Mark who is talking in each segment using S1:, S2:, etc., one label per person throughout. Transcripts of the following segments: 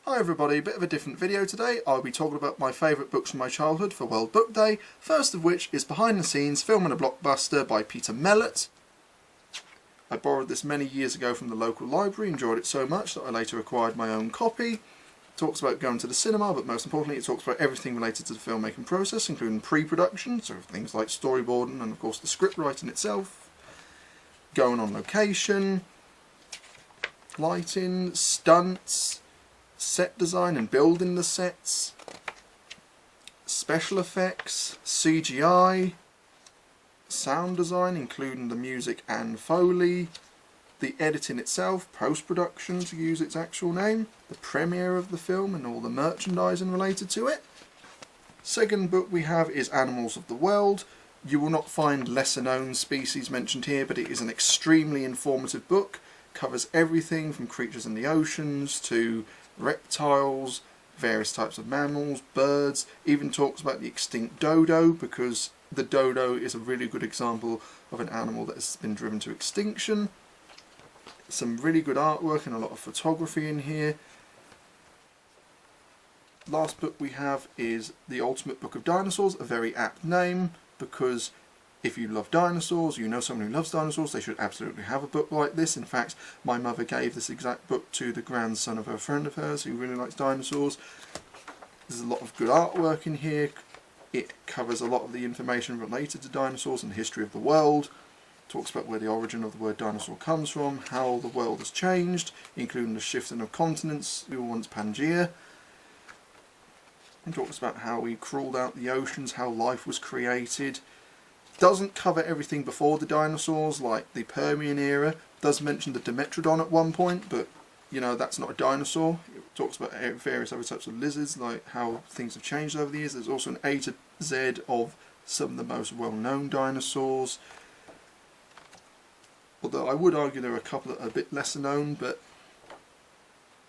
S1: Hi everybody, bit of a different video today. I'll be talking about my favourite books from my childhood for World Book Day, first of which is Behind the Scenes, Film and a Blockbuster by Peter Mellett. I borrowed this many years ago from the local library, enjoyed it so much that I later acquired my own copy. It talks about going to the cinema, but most importantly it talks about everything related to the filmmaking process, including pre-production, so things like storyboarding and of course the script writing itself, going on location, lighting, stunts, set design and building the sets, special effects, CGI, sound design including the music and Foley, the editing itself, post-production to use its actual name, the premiere of the film and all the merchandising related to it. Second book we have is Animals of the World. You will not find lesser known species mentioned here, but it is an extremely informative book. Covers everything from creatures in the oceans to reptiles, various types of mammals, birds, even talks about the extinct dodo, because the dodo is a really good example of an animal that has been driven to extinction. Some really good artwork and a lot of photography in here. Last book we have is The Ultimate Book of Dinosaurs, a very apt name, because if you love dinosaurs, you know someone who loves dinosaurs, they should absolutely have a book like this. In fact, my mother gave this exact book to the grandson of a friend of hers who really likes dinosaurs. There's a lot of good artwork in here. It covers a lot of the information related to dinosaurs and the history of the world. Talks about where the origin of the word dinosaur comes from, how the world has changed, including the shifting of continents. We were once Pangaea. It talks about how we crawled out the oceans, how life was created. Doesn't cover everything before the dinosaurs, like the Permian era. Does mention the Dimetrodon at one point, but you know, that's not a dinosaur. It talks about various other types of lizards, like how things have changed over the years. There's also an A to Z of some of the most well-known dinosaurs. Although I would argue there are a couple that are a bit lesser known, but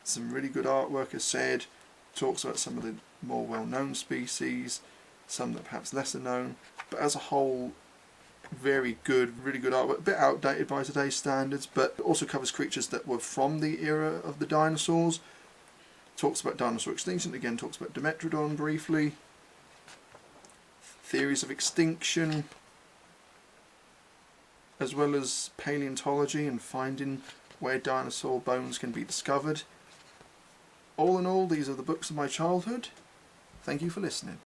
S1: some really good artwork, as said. Talks about some of the more well-known species, some that are perhaps lesser known, but as a whole, very good, really good artwork. A bit outdated by today's standards, but it also covers creatures that were from the era of the dinosaurs. Talks about dinosaur extinction, again talks about Dimetrodon briefly. Theories of extinction, as well as paleontology and finding where dinosaur bones can be discovered. All in all, these are the books of my childhood. Thank you for listening.